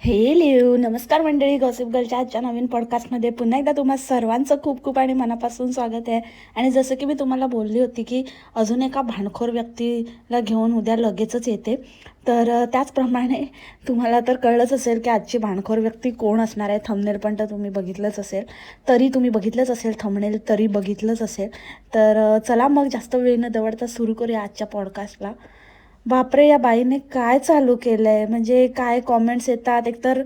Hello नमस्कार मंडळी, gossip गर्लच्या आजच्या नवीन पॉडकास्टमध्ये पुन्हा एकदा तुम्हा सर्वांचं खूप खूप आणि मनापासून स्वागत आहे. आणि जसं की मी तुम्हाला बोलली होती की अजून एका भांडखोर व्यक्तीला घेऊन उद्या लगेचच येते. तर त्याचप्रमाणे तुम्हाला तर कळलंच असेल की आजची भांडखोर व्यक्ती कोण असणार आहे. थंबनेल पण तर तुम्ही बघितलंच असेल, तरी तुम्ही बघितलंच असेल, थंबनेल तरी बघितलंच असेल. तर चला मग जास्त वेळ न दवडता सुरू करूया आजच्या पॉडकास्टला. बापरे, या बाईने काय चालू केलंय, म्हणजे काय कॉमेंट्स येतात. एकतर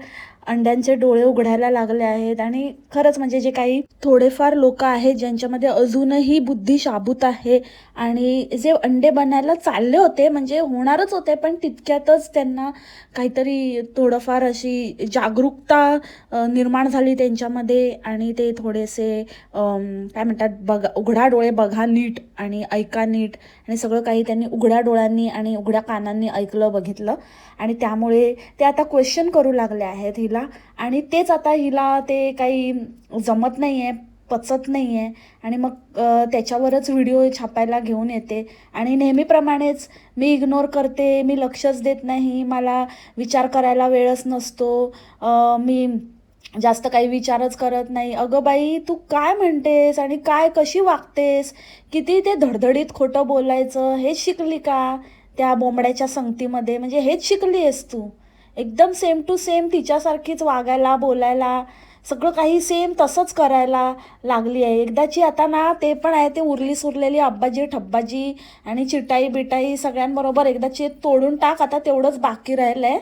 अंड्यांचे डोळे उघडायला लागले आहेत. आणि खरंच म्हणजे जे काही थोडेफार लोक आहेत ज्यांच्यामध्ये अजूनही बुद्धी शाबूत आहे आणि जे अंडे बनायला चालले होते, म्हणजे होणारच होते, पण तितक्यातच त्यांना काहीतरी थोडंफार अशी जागरूकता निर्माण झाली त्यांच्यामध्ये. आणि ते थोडेसे काय म्हणतात, बघा, उघडा डोळे बघा नीट आणि ऐका नीट, आणि सगळं काही त्यांनी उघड्या डोळ्यांनी आणि उघड्या कानांनी ऐकलं, बघितलं. आणि त्यामुळे ते आता क्वेश्चन करू लागले आहेत हिला. आणि तेच आता हिला ते काही जमत नाही आहे, पचत नाही आहे. आणि मग त्याच्यावरच व्हिडिओ छापायला घेऊन येते. आणि नेहमीप्रमाणेच मी इग्नोर करते, मी लक्षच देत नाही, मला विचार करायला वेळच नसतो, मी जास्त काही विचारच करत नाही. अगं बाई, तू काय म्हणतेस आणि काय कशी वागतेस? किती ते धडधडीत खोटं बोलायचं हेच शिकली का त्या बोंबड्याच्या संगतीमध्ये? म्हणजे हेच शिकली आहेस तू? एकदम सेम टू सेम तिच्यासारखीच वागायला, बोलायला, सगळं काही सेम तसंच करायला लागली आहे. एकदाची आता ना ते पण आहे, ते उरली सुरलेली अब्बाजी ठब्बाजी आणि चिटाई बिटाई सगळ्यांबरोबर एकदाची तोडून टाक. आता तेवढंच बाकी राहिलं आहे.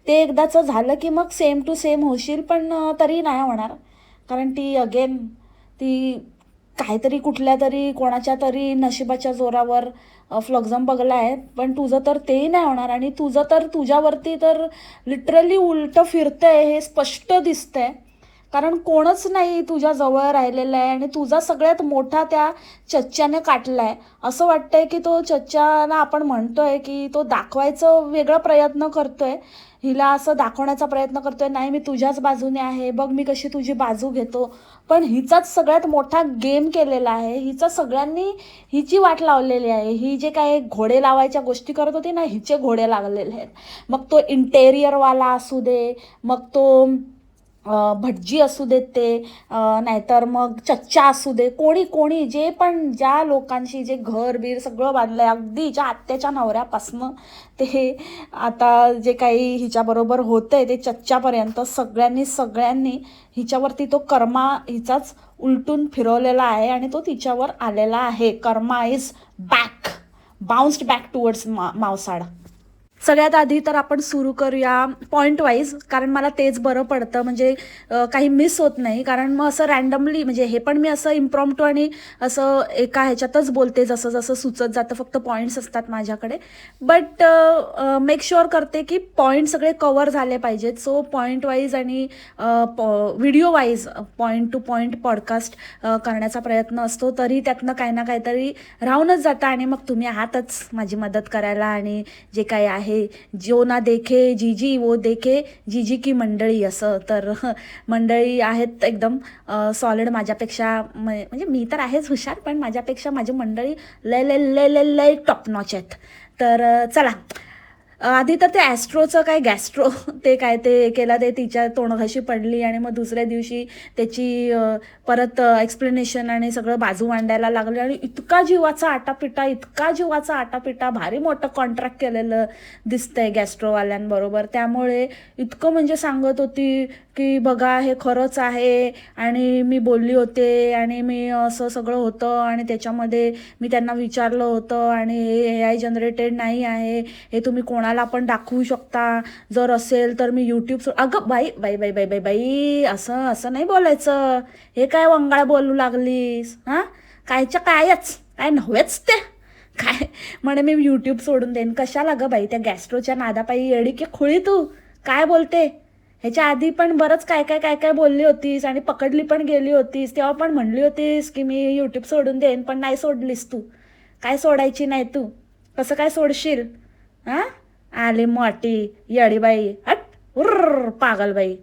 ते एकदाचं झालं की मग सेम टू सेम होशील, पण तरी नाही होणार. कारण ती अगेन ती काहीतरी कुठल्या तरी कोणाच्या तरी नशिबाच्या जोरावर फ्लक्झम बघला आहे. पण तुझं तर तेही नाही होणार. आणि तुझं तर तुझ्यावरती तर लिटरली उलटं फिरतंय हे स्पष्ट दिसतंय. कारण कोणच नाही तुझ्या जवळ राहिलेलं आहे आणि तुझा सगळ्यात मोठा त्या चच्च्याने काटला आहे. असं वाटतंय की तो चच्च्याला आपण म्हणतोय की तो दाखवायचं वेगळा प्रयत्न करतोय, हिला असं दाखवण्याचा प्रयत्न करतोय, नाही मी तुझ्याच बाजूने आहे, बघ मी कशी तुझी बाजू घेतो. पण हिचाच सगळ्यात मोठा गेम केलेला आहे. हिचं सगळ्यांनी हिची वाट लावलेली आहे. ही जे काही घोडे लावायच्या गोष्टी करत होती ना, हिचे घोडे लागलेले आहेत. मग तो इंटेरियरवाला असू दे, मग तो भटजी असू देत, ते नाहीतर मग चच्चा असू दे, कोणी कोणी जे पण ज्या लोकांशी जे घर बीर सगळं बांधलं आहे, अगदी हिच्या आत्याच्या नवऱ्यापासनं ते आता जे काही हिच्याबरोबर होतं आहे ते चच्च्यापर्यंत सगळ्यांनी हिच्यावरती तो कर्मा हिचाच उलटून फिरवलेला आहे आणि तो तिच्यावर आलेला आहे. कर्मा इज बॅक, बाउन्स्ड बॅक टुवर्ड्स मावसाड. सगळ्यात आधी तर आपण सुरू करूया पॉईंट वाईज, कारण मला तेच बरं पडतं. म्हणजे काही मिस होत नाही. कारण मग असं रँडमली, म्हणजे हे पण मी असं इम्प्रॉम्प्टू आणि असं एका ह्याच्यातच बोलते, जसं जसं सुचत जातं, फक्त पॉईंट्स असतात माझ्याकडे. बट मेक शुअर करते की पॉईंट सगळे कवर झाले पाहिजेत. सो पॉईंट वाईज आणि video wise point two point podcast करण्याचा प्रयत्न असतो. तरी त्यातनं काही ना काहीतरी राहूनच जातं. आणि मग तुम्ही आहातच माझी मदत करायला. आणि जे काही आहे, जो ना देखे जीजी वो देखे जीजी की मंडळी, असं तर मंडळी आहेत एकदम सॉलिड माझ्यापेक्षा. म्हणजे मी तर आहेच हुशार, पण माझ्यापेक्षा माझी मंडळी लय लय लय लय लय टॉप नॉच आहेत. तर चला, आधी तर ते ॲस्ट्रोचं काय गॅस्ट्रो ते काय ते केलं, ते तिच्या तोंडघाशी पडली. आणि मग दुसऱ्या दिवशी त्याची परत एक्सप्लेनेशन आणि सगळं बाजू मांडायला लागले. आणि इतका जीवाचा आटापिटा, भारी मोठं कॉन्ट्रॅक्ट केलेलं दिसतंय गॅस्ट्रोवाल्यांबरोबर. त्यामुळे इतकं म्हणजे सांगत होती की बघा हे खरंच आहे, आणि मी बोलली होते, आणि मी असं सगळं होतं, आणि त्याच्यामध्ये मी त्यांना विचारलं होतं, आणि हे AI जनरेटेड नाही आहे, हे तुम्ही कोणाला पण दाखवू शकता, जर असेल तर मी यूट्यूब अगं बाई बाई बाई बाई बाई बाई, असं असं नाही बोलायचं. हे काय वंगाळ बोलू लागलीस? हां, कायच्या कायच काय नव्हेच ते काय म्हणे मी यूट्यूब सोडून देईन. कशाला गं बाई, त्या गॅस्ट्रोच्या नादापायी येडी की खुळी तू? काय बोलते? ह्याच्या आधी पण बरंच काय काय काय काय बोलली होतीस आणि पकडली पण गेली होतीस. तेव्हा पण म्हणली होतीस की मी यूट्यूब सोडून देईन, पण नाही सोडलीस तू. काय सोडायची नाही तू? कसं काय सोडशील? हां, आले मोठी येडीबाई, हट, उर्र पागलबाई.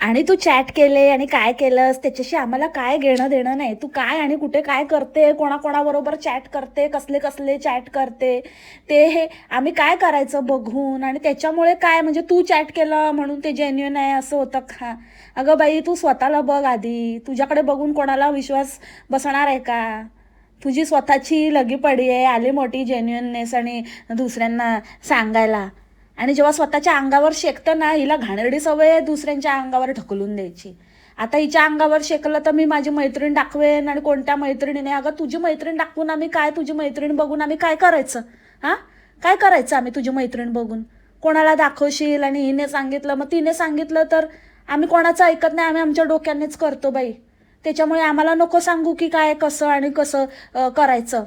आणि तू चॅट केले आणि काय केलंस त्याच्याशी आम्हाला काय घेणं देणं नाही. तू काय आणि कुठे काय करते, कोणाकोणाबरोबर चॅट करते, कसले कसले चॅट करते, ते हे आम्ही काय करायचं बघून. आणि त्याच्यामुळे काय म्हणजे तू चॅट केलं म्हणून ते जेन्युइन आहे असं होतं का? अगं बाई, तू स्वतःला बघ आधी. तुझ्याकडे बघून कोणाला विश्वास बसणार आहे का? तुझी स्वतःची लगीपडी आहे, आली मोठी जेन्युइननेस आणि दुसऱ्यांना सांगायला. आणि जेव्हा स्वतःच्या अंगावर शेकतं ना, हिला घाणेरडी सवय आहे दुसऱ्यांच्या अंगावर ढकलून द्यायची. आता हिच्या अंगावर शेकलं तर मी माझी मैत्रीण दाखवेन, आणि कोणत्या मैत्रिणीने, अगं तुझी मैत्रीण दाखवून आम्ही काय, तुझी मैत्रीण बघून आम्ही काय करायचं? हां, काय करायचं आम्ही तुझी मैत्रीण बघून? कोणाला दाखवशील आणि हिने सांगितलं, मग तिने सांगितलं तर आम्ही कोणाचं ऐकत नाही, आम्ही आमच्या डोक्यानेच करतो बाई. त्याच्यामुळे आम्हाला नको सांगू की काय कसं आणि कसं करायचं.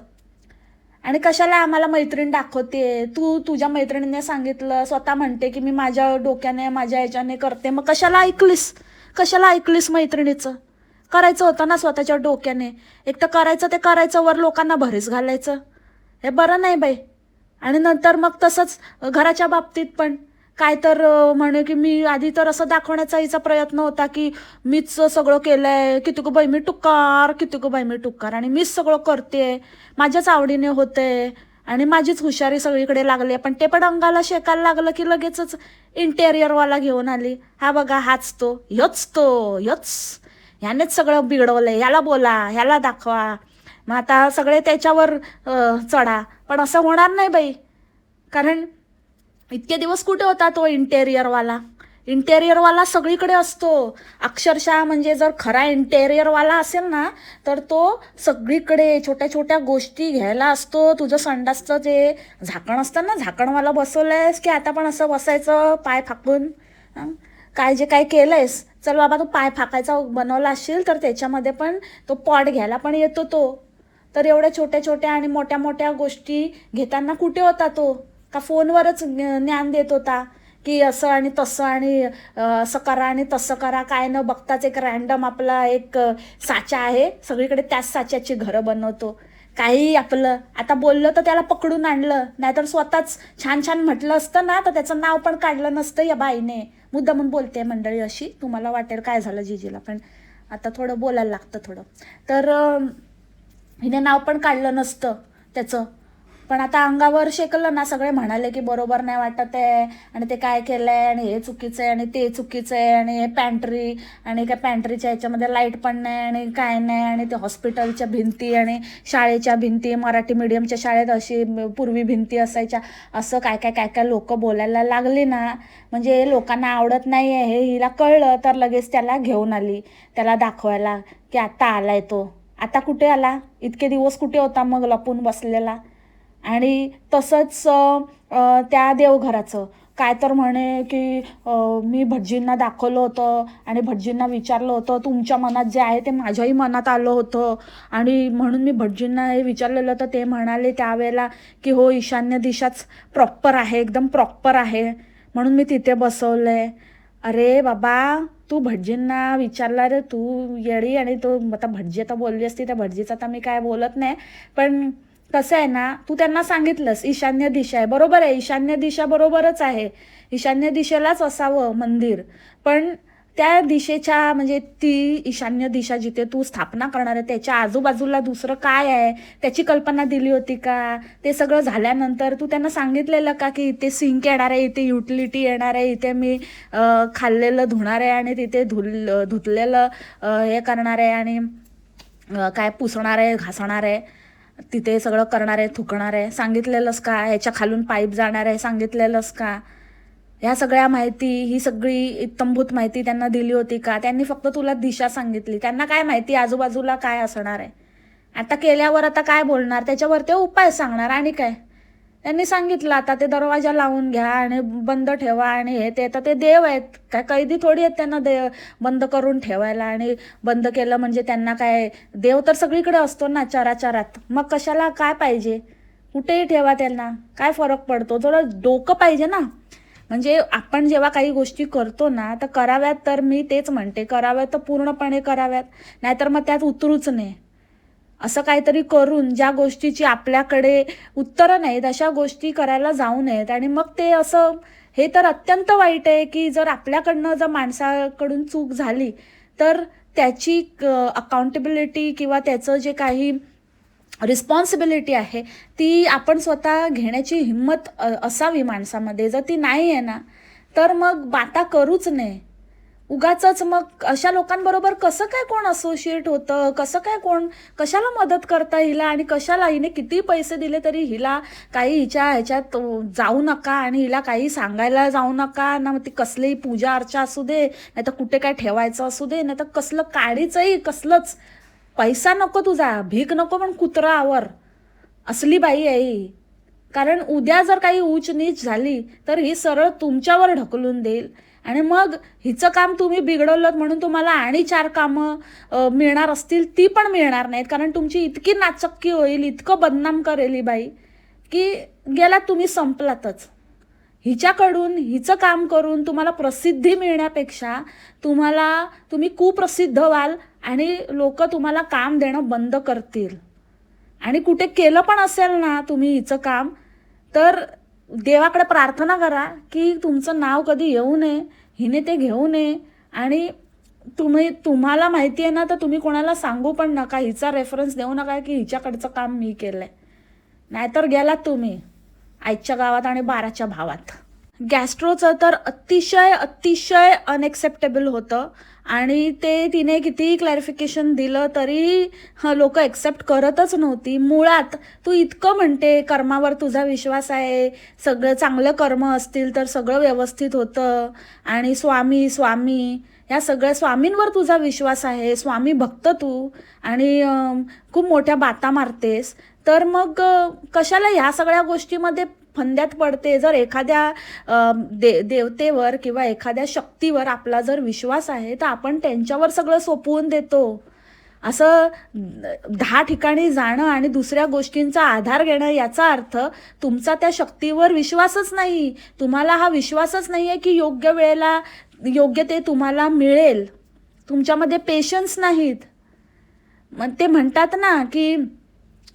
आणि कशाला आम्हाला मैत्रीण दाखवते? तू तुझ्या मैत्रिणीने सांगितलं, स्वतः म्हणते की मी माझ्या डोक्याने माझ्या ह्याच्याने करते, मग कशाला ऐकलीस? कशाला ऐकलीस मैत्रिणीचं? करायचं होतं ना स्वतःच्या डोक्याने. एक तर करायचं ते करायचं, वर लोकांना भरीस घालायचं, हे बरं नाही बाई. आणि नंतर मग तसंच घराच्या बाबतीत पण काय तर म्हणे की मी आधी तर असं दाखवण्याचा हिचा प्रयत्न होता की मीच सगळं केलंय, किती गो बाई मी टुकार, किती गो बाई मी टुकार, आणि मीच सगळं करते, माझ्याच आवडीने होते आणि माझीच हुशारी सगळीकडे लागली. पण ते पण अंगाला शेकायला लागलं की लगेचच इंटेरियरवाला घेऊन आली. हा बघा, हाच तो, ह्योच ह्यानेच सगळं बिघडवलंय, ह्याला बोला, ह्याला दाखवा. मग आता सगळे त्याच्यावर चढा. पण असं होणार नाही बाई, कारण इतके दिवस कुठे होता तो इंटेरियरवाला? इंटेरियरवाला सगळीकडे असतो अक्षरशः. म्हणजे जर खरा इंटेरियरवाला असेल ना, तर तो सगळीकडे छोट्या छोट्या गोष्टी घ्यायला असतो. तुझं संडासचं जे झाकण असतं ना, झाकणवाला बसवलंयस की आता पण असं बसायचं पाय फाकून? काय जे काय केलंयस, चल बाबा, तू पाय फाकायचा बनवला असशील तर त्याच्यामध्ये पण तो पॉट घ्यायला पण येतो तो. तर एवढ्या छोट्या छोट्या आणि मोठ्या मोठ्या गोष्टी घेताना कुठे होता तो? का फोनवरच ज्ञान देत होता की असं आणि तसं आणि असं करा आणि तसं करा? काय न बघताच एक रॅन्डम आपला एक साचा आहे, सगळीकडे त्याच साच्याची घरं बनवतो. काही आपलं आता बोललं तर त्याला पकडून आणलं, नाहीतर स्वतःच छान छान म्हटलं असतं ना तर त्याचं नाव पण काढलं नसतं या बाईने. मुद्दा म्हणून बोलते मंडळी अशी, तुम्हाला वाटेल काय झालं जिजीला, पण आता थोडं बोलायला लागतं थोडं. तर हिने नाव पण काढलं नसतं त्याचं. पण आता अंगावर शेकलं ना, सगळे म्हणाले की बरोबर नाही वाटत आहे आणि ते काय केलंय आणि हे चुकीचं आहे आणि ते चुकीचं आहे आणि हे पॅन्ट्री, आणि काय पॅन्ट्रीच्या ह्याच्यामध्ये लाईट पण नाही आणि काय नाही, आणि ते हॉस्पिटलच्या भिंती आणि शाळेच्या भिंती, मराठी मीडियमच्या शाळेत अशी पूर्वी भिंती असायच्या, असं काय काय काय काय लोक बोलायला लागली ना. म्हणजे लोकांना आवडत नाही आहे हे हिला कळलं तर लगेच त्याला घेऊन आली, त्याला दाखवायला की आता आलाय तो. आता कुठे आला? इतके दिवस कुठे होता मग लपून बसलेला? आणि तसंच त्या देवघराचं काय तर म्हणे की मी भटजींना दाखवलं होतं आणि भटजींना विचारलं होतं, तुमच्या मनात जे आहे ते माझ्याही मनात आलं होतं, आणि म्हणून मी भटजींना हे विचारलेलं होतं. ते म्हणाले त्यावेळेला की हो, ईशान्य दिशाच प्रॉपर आहे, एकदम प्रॉपर आहे, म्हणून मी तिथे बसवलंय. अरे बाबा, तू भटजींना विचारला रे तू येडी. आणि तू आता भटजी आता बोलली असती, त्या भटजीचं आता मी काय बोलत नाही, पण कसं आहे ना, तू त्यांना सांगितलंस ईशान्य दिशा आहे, बरोबर आहे, ईशान्य दिशा बरोबरच आहे, ईशान्य दिशेलाच असावं मंदिर. पण त्या दिशेच्या म्हणजे ती ईशान्य दिशा जिथे तू स्थापना करणार आहे त्याच्या आजूबाजूला दुसरं काय आहे त्याची कल्पना दिली होती का? ते सगळं झाल्यानंतर तू त्यांना सांगितलेलं का की इथे सिंक येणार आहे, इथे युटिलिटी येणार आहे, इथे मी खाल्लेलं धुणार आहे आणि तिथे धुतलेलं हे करणार आहे आणि काय पुसणार आहे, घासणार आहे, तिथे सगळं करणार आहे, थुकणार आहे? सांगितलेलंस का? ह्याच्या खालून पाईप जाणार आहे, सांगितलेलंस का? ह्या सगळ्या माहिती, ही सगळी इत्तंभूत माहिती त्यांना दिली होती का? त्यांनी फक्त तुला दिशा सांगितली, त्यांना काय माहिती आजूबाजूला काय असणार आहे? आता केल्यावर आता काय बोलणार? त्याच्यावर ते उपाय सांगणार आणि काय. त्यांनी सांगितलं आता ते दरवाजा लावून घ्या आणि बंद ठेवा आणि हे ते. तर ते देव आहेत काय, कैदी थोडी आहेत त्यांना बंद करून ठेवायला? आणि बंद केलं म्हणजे त्यांना काय, देव तर सगळीकडे असतो ना चराचरात, मग कशाला काय पाहिजे? कुठेही ठेवा त्यांना, काय फरक पडतो? थोडं डोकं पाहिजे ना. म्हणजे आपण जेव्हा काही गोष्टी करतो ना तर कराव्यात, तर मी तेच म्हणते कराव्यात तर पूर्णपणे कराव्यात, नाहीतर मग त्यात उतरूच नाही. असं काहीतरी करून ज्या गोष्टीची आपल्याकडे उत्तरं नाहीत अशा गोष्टी करायला जाऊ नयेत. आणि मग ते असं हे तर अत्यंत वाईट आहे की जर आपल्याकडनं जर माणसाकडून चूक झाली तर त्याची अकाउंटेबिलिटी किंवा त्याचं जे काही रिस्पॉन्सिबिलिटी आहे ती आपण स्वतः घेण्याची हिंमत असावी माणसामध्ये. जर ती नाही आहे ना तर मग बाता करूच नये. उगाचच मग अशा लोकांबरोबर कसं काय कोण असोसिएट होतं, कसं काय कोण कशाला मदत करता हिला, आणि कशाला हिने किती पैसे दिले तरी हिला काही हिच्या ह्याच्यात जाऊ नका आणि हिला काही सांगायला जाऊ नका ना. मग ती कसलीही पूजा अर्चा असू दे, नाही तर कुठे काय ठेवायचं असू दे, नाही तर कसलं काडीचंही कसलंच. पैसा नको तुझा, भीक नको, पण कुत्रा आवर, असली बाई आहे ही. कारण उद्या जर काही ऊच नीच झाली तर ही सरळ तुमच्यावर ढकलून देईल आणि मग हिचं काम तुम्ही बिघडवलं म्हणून तुम्हाला आणि 4 कामं मिळणार असतील ती पण मिळणार नाहीत. कारण तुमची इतकी नाचक्की होईल, इतकं बदनाम करेल ही बाई की गेला तुम्ही संपलातच. हिच्याकडून हिचं काम करून तुम्हाला प्रसिद्धी मिळण्यापेक्षा तुम्ही कुप्रसिद्ध व्हाल आणि लोक तुम्हाला काम देणं बंद करतील. आणि कुठे केलं पण असेल ना तुम्ही हिचं काम, तर देवाकडे प्रार्थना करा की तुमचं नाव कधी येऊ नये, हिने ते घेऊ नये. आणि तुम्हाला माहिती आहे ना तर तुम्ही कोणाला सांगू पण नका, हिचा रेफरन्स देऊ नका की हिच्याकडचं काम मी केलंय, नाहीतर गेलात तुम्ही आईच्या गावात आणि 12च्या भावात. गॅस्ट्रोचं तर अतिशय अतिशय अनएक्सेप्टेबल होतं आणि ते तिने कितीही क्लॅरिफिकेशन दिलं तरी लोक एक्सेप्ट करतच नव्हती. मुळात तू इतकं म्हणते कर्मावर तुझा विश्वास आहे, सगळं चांगलं कर्म असतील तर सगळं व्यवस्थित होतं, आणि स्वामी स्वामी या सगळ्या स्वामींवर तुझा विश्वास आहे, स्वामी भक्त तू, आणि खूप मोठ्या बाता मारतेस, तर मग कशाला ह्या सगळ्या गोष्टीमध्ये फंद्यात पडते. जर एखाद्या देवतेवर किंवा एखाद्या शक्तीवर आपला जर विश्वास आहे तर आपण त्यांच्यावर सगळं सोपवून देतो. असं 10 ठिकाणी जाणं आणि दुसऱ्या गोष्टींचा आधार घेणं याचा अर्थ तुमचा त्या शक्तीवर विश्वासच नाही. तुम्हाला हा विश्वासच नाही आहे की योग्य वेळेला योग्य ते तुम्हाला मिळेल. तुमच्यामध्ये पेशन्स नाहीत. मग ते म्हणतात ना की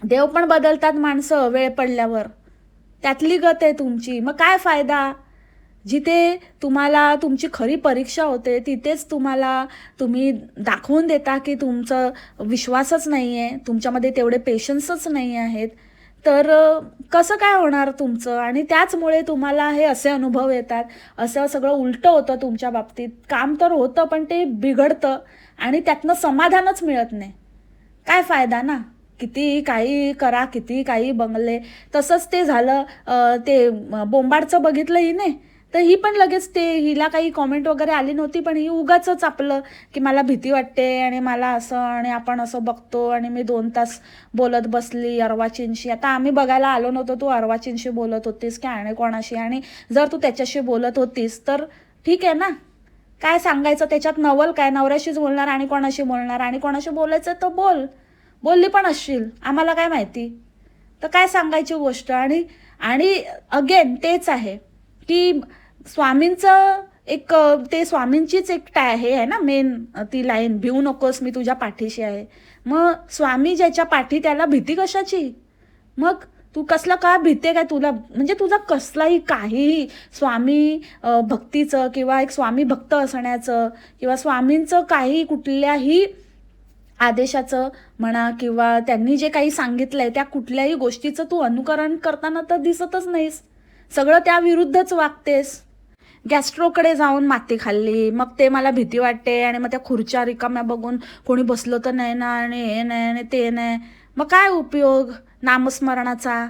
देव पण बदलतात माणसं वेळ पडल्यावर, त्यातली गत आहे तुमची. मग काय फायदा? जिथे तुम्हाला तुमची खरी परीक्षा होते तिथेच तुम्ही दाखवून देता की तुमचं विश्वासच नाही आहे, तुमच्यामध्ये तेवढे पेशन्सच नाही आहेत, तर कसं काय होणार तुमचं? आणि त्याचमुळे तुम्हाला हे असे अनुभव येतात, असं सगळं उलटं होतं तुमच्या बाबतीत. काम तर होतं पण ते बिघडतं आणि त्यातनं समाधानच मिळत नाही. काय फायदा ना? किती काही करा, किती काही बंगले. तसंच ते झालं ते बोंबाडचं बघितलं हिने, तर ही पण लगेच हिला काही कॉमेंट वगैरे आली नव्हती, पण ही उगाचच आपलं की मला भीती वाटते आणि मला असं, आणि आपण असं बघतो, आणि मी 2 तास बोलत बसली अर्वाचीनशी. आता आम्ही बघायला आलो नव्हतो तू अर्वाचीनशी बोलत होतीस की आणि कोणाशी, आणि जर तू त्याच्याशी बोलत होतीस तर ठीक आहे ना, काय सांगायचं त्याच्यात नवल काय? नवऱ्याशीच बोलणार आणि कोणाशी बोलणार, आणि कोणाशी बोलायचं तर बोलली पण असशील, आम्हाला काय माहिती, तर काय सांगायची गोष्ट. आणि अगेन तेच आहे की स्वामींचं ते स्वामींचीच एक हे आहे ना मेन ती लाईन, भिवू नकोस मी तुझ्या पाठीशी आहे. मग स्वामी ज्याच्या पाठी त्याला भीती कशाची? मग तू कसला का भीते काय तुला? म्हणजे तुझा कसलाही काही स्वामी भक्तीचं किंवा एक स्वामी भक्त असण्याचं किंवा स्वामींचं काही कुठल्याही आदेशाचं म्हणा किंवा त्यांनी जे काही सांगितलंय त्या कुठल्याही गोष्टीचं तू अनुकरण करताना तर दिसतच नाहीस. सगळं त्या विरुद्धच वागतेस. गॅस्ट्रोकडे जाऊन माती खाल्ली, मग ते मला भीती वाटते आणि मग त्या खुर्च्या रिकाम्या बघून कोणी बसलं तर नाही ना, आणि हे नाही आणि ते नाही. मग काय उपयोग नामस्मरणाचा?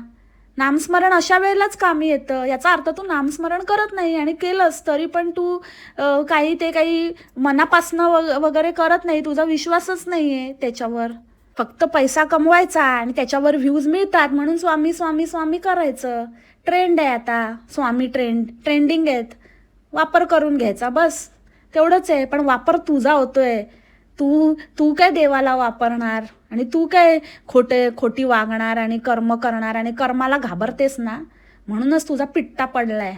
नामस्मरण अशा वेळेलाच कामी येतं. याचा अर्थ तू नामस्मरण करत नाही, आणि केलंस तरी पण तू काही मनापासनं वगैरे करत नाही. तुझा विश्वासच नाही आहे त्याच्यावर. फक्त पैसा कमवायचा आणि त्याच्यावर व्ह्यूज मिळतात म्हणून स्वामी स्वामी स्वामी करायचं. ट्रेंड आहे आता, स्वामी ट्रेंडिंग आहेत, वापर करून घ्यायचा बस, तेवढंच आहे. पण वापर तुझा होतोय. तू काय देवाला वापरणार, आणि तू काय खोटी वागणार आणि कर्म करणार, आणि कर्माला घाबरतेस ना, म्हणूनच तुझा पिट्टा पडलाय.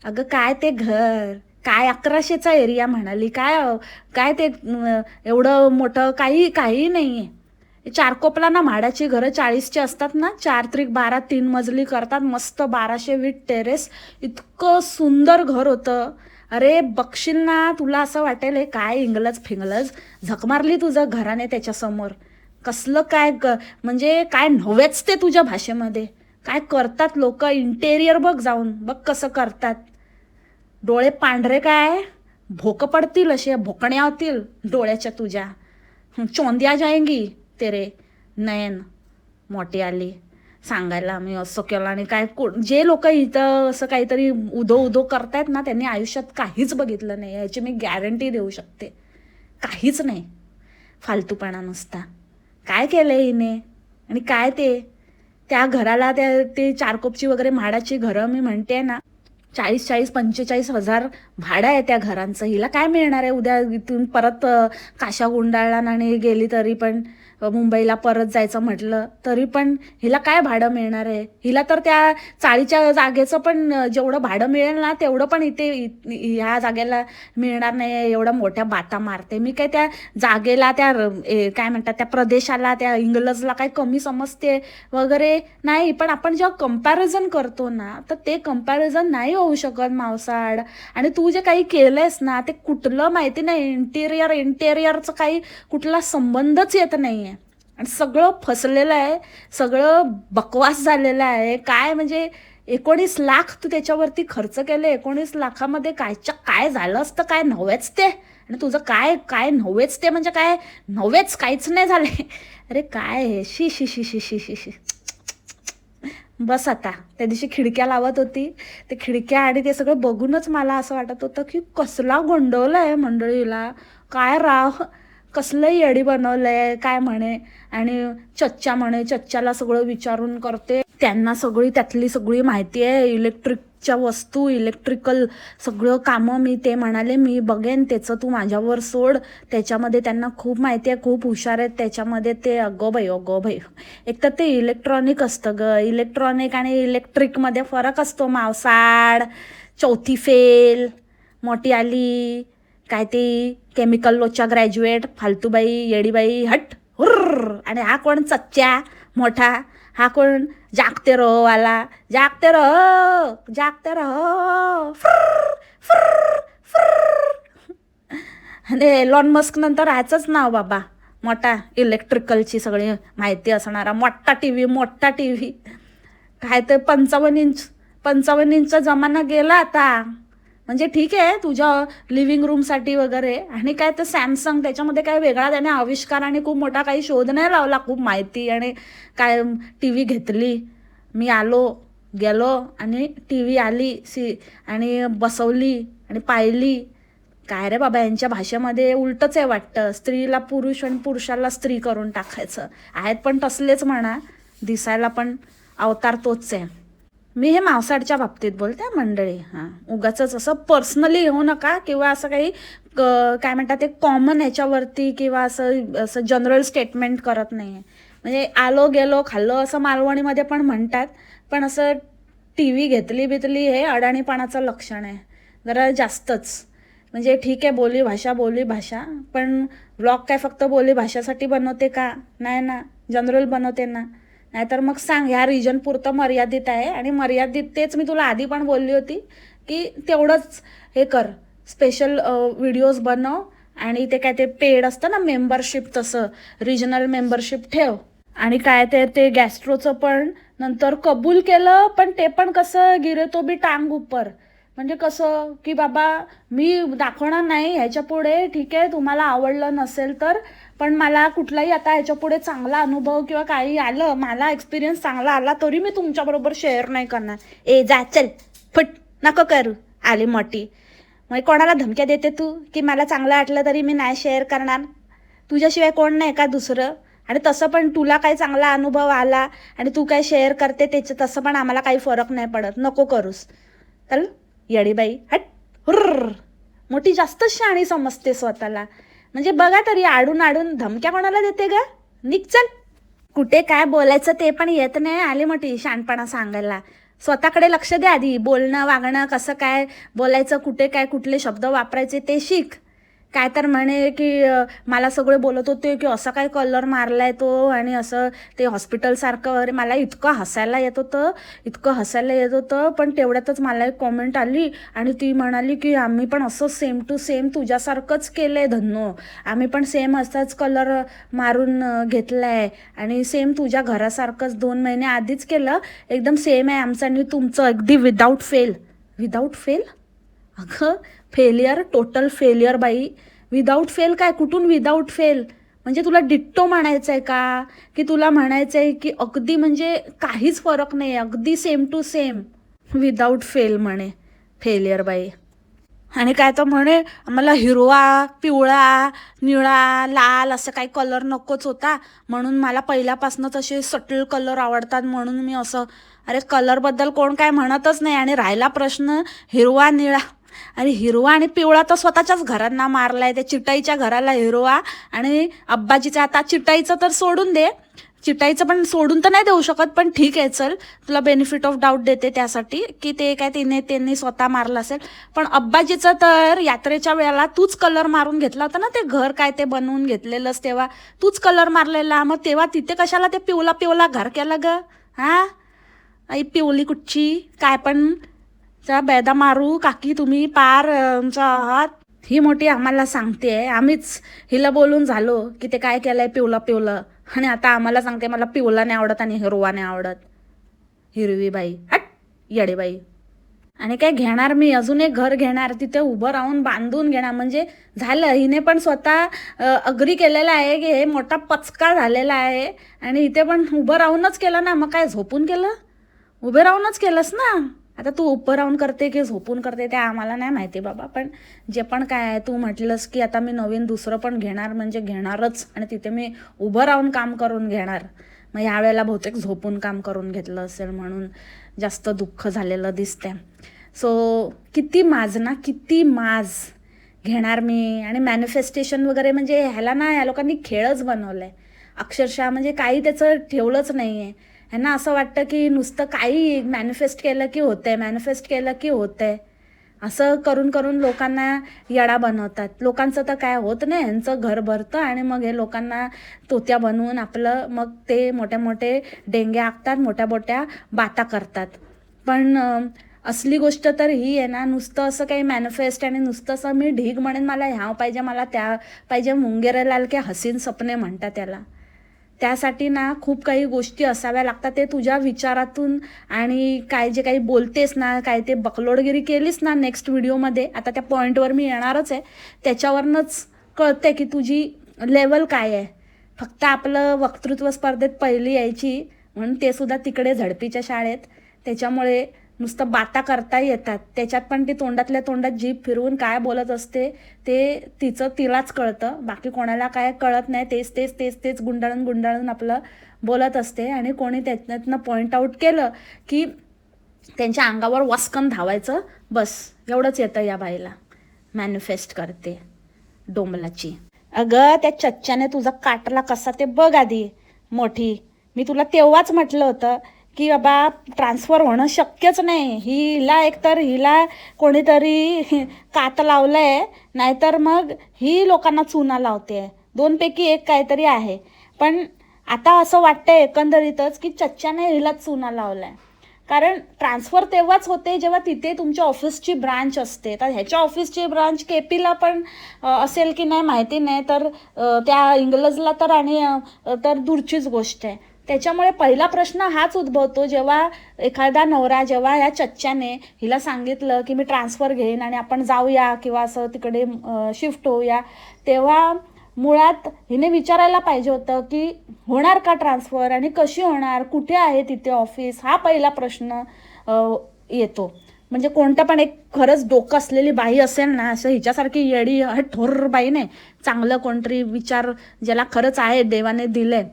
अगं काय ते घर, काय 1100चा एरिया म्हणाली, काय ते एवढं मोठं काही नाही आहे. चारकोपला ना म्हाडाची घरं 40ची असतात ना, 4 त्रिक 12 3 मजली करतात, मस्त 1200 वीट टेरेस, इतकं सुंदर घर होतं. अरे बघशील ना तुला असं वाटेल हे काय इंगलज फिंगलज, झक मारली तुझं घराने त्याच्यासमोर. कसलं काय म्हणजे काय नव्हेच ते तुझ्या भाषेमध्ये. काय करतात लोक, इंटेरियर बघ जाऊन, बघ कसं करतात. डोळे पांढरे काय भोक पडतील, असे भोकण्या होतील डोळ्याच्या तुझ्या. चोंद्या जायंगी तेरे नयन. मोठी आली सांगायला मी असं केलं. आणि काय जे लोक इथं असं काहीतरी उदो उदो करतायत ना, त्यांनी आयुष्यात काहीच बघितलं नाही, याची मी गॅरंटी देऊ शकते. काहीच नाही, फालतूपणा नुसता. काय केलं हिने, आणि काय त्या घराला ते चारकोपची वगैरे म्हाडाची घरं मी म्हणते ना, 40-45 भाडं आहे त्या घरांचं. हिला काय मिळणार आहे उद्या इथून परत काशा गुंडाळला आणि गेली तरी पण, मुंबईला परत जायचं म्हटलं तरी पण हिला काय भाडं मिळणार आहे. हिला तर त्या चाळीच्या जागेचं पण जेवढं भाडं मिळेल ना तेवढं पण इथे ह्या जागेला मिळणार नाही. एवढ्या मोठ्या बाता मारते मी. काय त्या जागेला, त्या काय म्हणतात त्या प्रदेशाला, त्या इंग्लजला काय कमी समजते वगैरे नाही. पण आपण जेव्हा कंपॅरिझन करतो ना, तर ते कंपॅरिझन नाही होऊ शकत मावसाड. आणि तू जे काही केलंयस ना ते कुठलं माहिती नाही, इंटेरियरचं काही कुठला संबंधच येत नाही. आणि सगळं फसलेलं आहे, सगळं बकवास झालेलं आहे. काय म्हणजे 19 लाख तू त्याच्यावरती खर्च केले. 19 लाखामध्ये काय झालं असतं, काय नव्हेच ते. आणि तुझं काय नव्हेच ते म्हणजे काय नव्हेच, काहीच नाही झाले. अरे काय हे, शी शी शी शी शी शी शी. बस आता. त्या दिवशी खिडक्या लावत होती, ते खिडक्या आणि ते सगळं बघूनच मला असं वाटत होतं की कसला गोंडवलं आहे मंडळीला. काय राव, कसलंही येडी बनवलंय काय म्हणे. आणि चच्चा म्हणे, चच्च्याला सगळं विचारून करते, त्यांना त्यातली सगळी माहिती आहे. इलेक्ट्रिकच्या वस्तू, इलेक्ट्रिकल सगळं कामं. मी ते म्हणाले मी बघेन, त्याचं तू माझ्यावर सोड. त्याच्यामध्ये त्यांना खूप माहिती आहे, खूप हुशार आहेत त्याच्यामध्ये ते. अगो भाई. एक तर ते इलेक्ट्रॉनिक असतं ग. इलेक्ट्रॉनिक आणि इलेक्ट्रिकमध्ये फरक असतो मावसाड. चौथी फेल मोठी आली. काय ती केमिकल लॉच्या ग्रॅज्युएट, फालतूबाई, येडीबाई, हट हुर्र. आणि हा कोण चच्च्या मोठा, हा कोण जागते रहो वाला. जागते रहो. आणि एलॉन मस्क नंतर ह्याचंच नाव बाबा, मोठा इलेक्ट्रिकलची सगळी माहिती असणारा मोठा टीव्ही. काय ते 55 इंचचा जमाना गेला आता. म्हणजे ठीक आहे तुझ्या लिव्हिंग रूमसाठी वगैरे. आणि काय तर सॅमसंग, त्याच्यामध्ये काय वेगळा त्याने आविष्कार आणि खूप मोठा काही शोध नाही लावला, खूप माहिती. आणि काय टी व्ही घेतली, मी गेलो आणि टी व्ही आली आणि बसवली आणि पाहिली. काय रे बाबा, यांच्या भाषेमध्ये उलटच आहे वाटतं. स्त्रीला पुरुष आणि पुरुषाला स्त्री करून टाकायचं. आहेत पण तसलेच म्हणा, दिसायला पण अवतार तोच आहे. मी हे मावसाडच्या बाबतीत बोलते मंडळी. हां, उगाच असं पर्सनली घेऊ नका, किंवा असं काही काय म्हणतात एक कॉमन ह्याच्यावरती, किंवा असं जनरल स्टेटमेंट करत नाही आहे. म्हणजे आलो गेलो खाल्लो असं मालवणीमध्ये पण म्हणतात. पण असं टी व्ही घेतली बितली हे अडाणीपणाचं लक्षण आहे जरा जास्तच. म्हणजे ठीक आहे बोली भाषा, पण ब्लॉग काय फक्त बोली भाषासाठी बनवते का? नाही ना, जनरल बनवते ना. नाहीतर मग सांग ह्या रिजन पुरतं मर्यादित आहे. आणि मर्यादित तेच मी तुला आधी पण बोलली होती की तेवढंच हे कर, स्पेशल व्हिडिओज बनव. आणि ते काय ते पेड असतं ना मेंबरशिप, तसं रिजनल मेंबरशिप ठेव. आणि काय ते गॅस्ट्रोचं पण नंतर कबूल केलं. पण ते पण कसं गिरे तो बी टांग उपर. म्हणजे कसं की बाबा मी दाखवणार नाही ह्याच्या पुढे, ठीक आहे तुम्हाला आवडलं नसेल तर. पण मला कुठलाही आता ह्याच्या पुढे चांगला अनुभव किंवा काही आलं, मला एक्सपिरियन्स चांगला आला तरी मी तुमच्याबरोबर शेअर नाही करणार. जा चल फट, नको करू आली मोठी. मग कोणाला धमक्या देते तू की मला चांगलं वाटलं तरी मी नाही शेअर करणार? तुझ्याशिवाय कोण नाही का दुसरं? आणि तसं पण तुला काही चांगला अनुभव आला आणि तू काय शेअर करते त्याचं, तसं पण आम्हाला काही फरक नाही पडत. नको करूस चल येडीबाई, हट हुर्र. मोठी जास्त शहाणी समजते स्वतःला. म्हणजे बघा तरी, आडून धमक्या कोणाला देते ग? निघ चल. कुठे काय बोलायचं ते पण येत नाही, आली मोठी शहाणपणा सांगायला. स्वतःकडे लक्ष दे आधी. बोलणं वागणं कसं काय बोलायचं, कुठे काय कुठले शब्द वापरायचे ते शिक. काय तर म्हणे की मला सगळे बोलत होते की असं काय कलर मारलाय तो आणि असं ते हॉस्पिटलसारखं वगैरे. मला इतकं हसायला येत होतं. पण तेवढ्यातच मला एक कॉमेंट आली आणि ती म्हणाली की आम्ही पण असं सेम टू सेम तुझ्यासारखंच केलंय धन्नो, आम्ही पण सेम असाच कलर मारून घेतलाय आणि सेम तुझ्या घरासारखंच 2 महिने आधीच केलं, एकदम सेम आहे आमचं आणि तुमचं, अगदी विदाऊट फेल. Without fail? अगं फेलियर, टोटल फेलियर बाई. विदाऊट फेल काय, कुठून विदाऊट फेल? म्हणजे तुला डिट्टो म्हणायचं आहे का, की तुला म्हणायचं आहे की अगदी म्हणजे काहीच फरक नाही, अगदी same to same? Without fail म्हणे, फेलियर बाई. आणि काय तर म्हणे मला हिरवा, पिवळा, निळा, लाल असं काही कलर नकोच होता, म्हणून मला पहिल्यापासूनच असे सटल कलर आवडतात, म्हणून मी असं. अरे कलरबद्दल कोण काय म्हणतच नाही. आणि राहिला प्रश्न हिरवा निळा, आणि हिरवा आणि पिवळा तर स्वतःच्याच घरांना मारलाय. त्या चिटाईच्या घराला हिरवा आणि अब्बाजीचा, आता चिटाईचं तर सोडून दे, चिटाईचं पण सोडून तर नाही देऊ शकत, पण ठीक आहे चल, तुला बेनिफिट ऑफ डाऊट देते त्यासाठी की ते काय त्यांनी स्वतः मारलं असेल. पण अब्बाजीचं तर यात्रेच्या वेळेला तूच कलर मारून घेतला होता ना, ते घर काय ते बनवून घेतलेलंच तेव्हा तूच कलर मारलेला, मग तेव्हा तिथे कशाला ते पिवला पिवला घर केला ग? हा आई पिवली कुठची काय पण, चा बेदा मारू काकी तुम्ही पार आहात. ही मोठी आम्हाला सांगते, आम्हीच हिला बोलून झालो की ते काय केलंय पिवलं, आणि आता आम्हाला सांगते मला पिवला नाही आवडत आणि हिरवा नाही आवडत. हिरवी बाई, हट येडे बाई. आणि काय घेणार मी, अजून एक घर घेणार, तिथे उभं राहून बांधून घेणार. म्हणजे झालं, हिने पण स्वतः अग्री केलेला आहे की हे मोठा पचका झालेला आहे, आणि इथे पण उभं राहूनच केलं ना, मग काय झोपून केलं? उभे राहूनच केलंस ना. आता तू उभं राहून करते की झोपून करते ते आम्हाला नाही माहिती बाबा, पण जे पण काय आहे, तू म्हटलंस की आता मी नवीन दुसरं पण घेणार म्हणजे घेणारच, आणि तिथे मी उभं राहून काम करून घेणार. मग यावेळेला बहुतेक झोपून काम करून घेतलं असेल म्हणून जास्त दुःख झालेलं दिसतंय. सो किती माज घेणार मी. आणि मॅनिफेस्टेशन वगैरे म्हणजे ह्याला ना या लोकांनी खेळच बनवलं आहे अक्षरशः. म्हणजे काही त्याचं ठेवलंच नाही आहे. ह्यांना असं वाटतं की नुसतं काही मॅनिफेस्ट केलं की होतंय असं करून करून लोकांना येडा बनवतात. लोकांचं तर काय होत नाही, ह्यांचं घर भरतं आणि मग हे लोकांना तोत्या बनवून आपलं मग ते मोठे डेंगे आखतात, मोठ्या बाता करतात. पण असली गोष्ट तर ही आहे ना, नुसतं असं काही मॅनिफेस्ट आणि नुसतं असं मी ढीग म्हणेन मला ह्या पाहिजे मला त्या पाहिजे, मुंगेरेलाल के हसीन सपने म्हणतात त्याला. त्यासाठी ना खूप काही गोष्टी असाव्या लागतात. ते तुझ्या विचारातून आणि काय जे काही बोलतेस ना, काय ते बकलोडगिरी केलीस ना नेक्स्ट व्हिडिओमध्ये, आता त्या पॉईंटवर मी येणारच आहे, त्याच्यावरनंच कळते की तुझी लेवल काय आहे. फक्त आपलं वक्तृत्व स्पर्धेत पहिली यायची म्हणून ते सुद्धा तिकडे झडपीच्या शाळेत, त्याच्यामुळे नुसतं बाता करता येतात. त्याच्यात पण ती तोंडातल्या तोंडात जीभ फिरवून काय बोलत असते ते तिलाच कळतं, बाकी कोणाला काय कळत नाही. तेच गुंडाळून आपलं बोलत असते. आणि कोणी त्यातनं पॉईंट आऊट केलं की त्यांच्या अंगावर वस्कन धावायचं, बस एवढंच येतं या बाईला. मॅनिफेस्ट करते डोंबलाची. अगं त्या चच्च्याने तुझा काटला कसा ते बघ आधी मोठी. मी तुला तेव्हाच म्हटलं होतं की बाबा ट्रान्सफर होणं शक्यच नाही. हिला कोणीतरी कात लावलंय, नाहीतर मग ही लोकांना चुना लावते. 2 पैकी 1 काहीतरी आहे. पण आता असं वाटतंय एकंदरीतच की चच्च्याने हिलाच चुना लावलाय. कारण ट्रान्सफर तेव्हाच होते जेव्हा तिथे तुमच्या ऑफिसची ब्रांच असते. तर ह्याच्या ऑफिसची ब्रांच केपीला पण असेल की नाही माहिती नाही, तर त्या इंग्लजला तर आणि तर दूरचीच गोष्ट आहे. त्याच्यामुळे पहिला प्रश्न हाच उद्भवतो, जेव्हा एखादा नवरा, जेव्हा या चच्च्याने हिला सांगितलं की मी ट्रान्सफर घेईन आणि आपण जाऊया किंवा असं तिकडे शिफ्ट होऊया, तेव्हा मुळात हिने विचारायला पाहिजे होतं की होणार का ट्रान्सफर आणि कशी होणार, कुठे आहे तिथे ऑफिस, हा पहिला प्रश्न येतो. म्हणजे कोणतं पण एक खरंच डोकं असलेली बाई असेल ना, असं हिच्यासारखी येडी ठोर बाई नाही, चांगलं कोणतरी विचार ज्याला खरंच आहे देवाने दिले,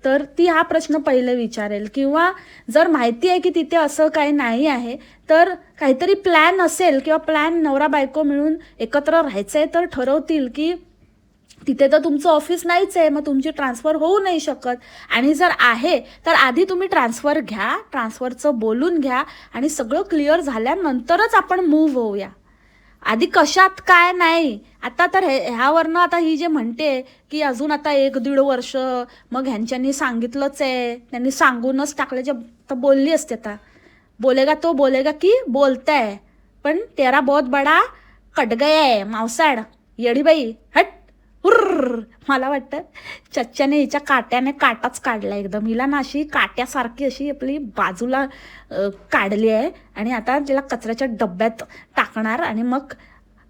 तर ती हा प्रश्न पहिले विचारेल. किंवा जर माहिती आहे की तिथे असं काही नाही आहे, तर काहीतरी प्लॅन असेल किंवा प्लॅन नवरा बायको मिळून एकत्र राहायचं आहे तर ठरवतील की तिथे तर तुमचं ऑफिस नाहीच आहे, मग तुमची ट्रान्सफर होऊ नाही शकत. आणि जर आहे तर आधी तुम्ही ट्रान्सफर ट्रान्सफरचं बोलून घ्या आणि सगळं क्लिअर झाल्यानंतरच आपण मूव्ह होऊया. आधी कशात काय नाही. आता तर ह्यावरनं आता ही जे म्हणते की अजून आता 1-1.5 वर्ष, मग ह्यांच्यानी सांगितलंच आहे, त्यांनी सांगूनच टाकल्याच्या तर बोलली असते. आता बोलेगा तो बोलेगा की बोलताय, पण तेरा बहुत बडा कट गया है मावसाड येडीबाई हट हुर्र. मला वाटतं चच्च्याने हिच्या काट्याने काटाच काढला एकदम. हिला ना अशी काट्यासारखी अशी आपली बाजूला काढली आहे आणि आता तिला कचऱ्याच्या डब्यात टाकणार. आणि मग